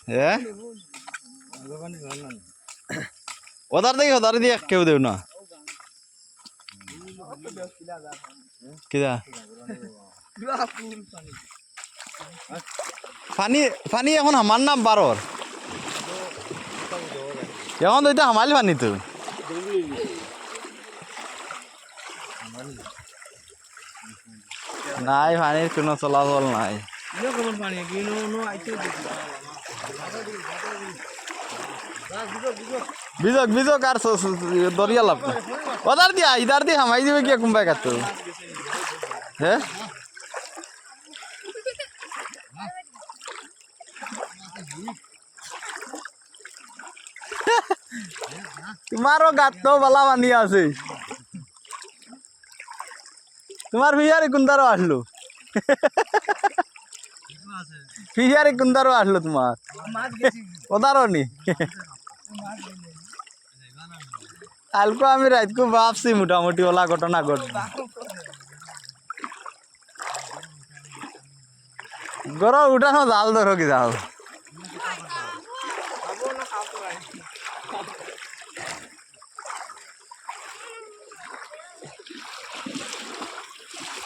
হ্যাঁ ওদার দেখি ওদার দিয়ে কেউ দেও না কিরা পানি পানি এখন আমার নাম বারোর এখন তো এটা হামাইল পানি তো নাই পানির কোনো চলাচল নাই বিজক বিজক আর দরিয়া লাভ ওদার দিয়া ইদার দিয়ে হামাই দিবে কি কুম্বাই কাত হ্যাঁ তোমারও গাত তো বালা পানি আছে তোমার ফিয়ারি কুন্দারও আসলো ফিয়ারি কুন্দারও আসলো তোমার ওদারও নি কালকে আমি রাতকে ভাবছি মোটামুটি ওলা ঘটনা ঘটবে গরম উঠানো জাল ধরো কি যাও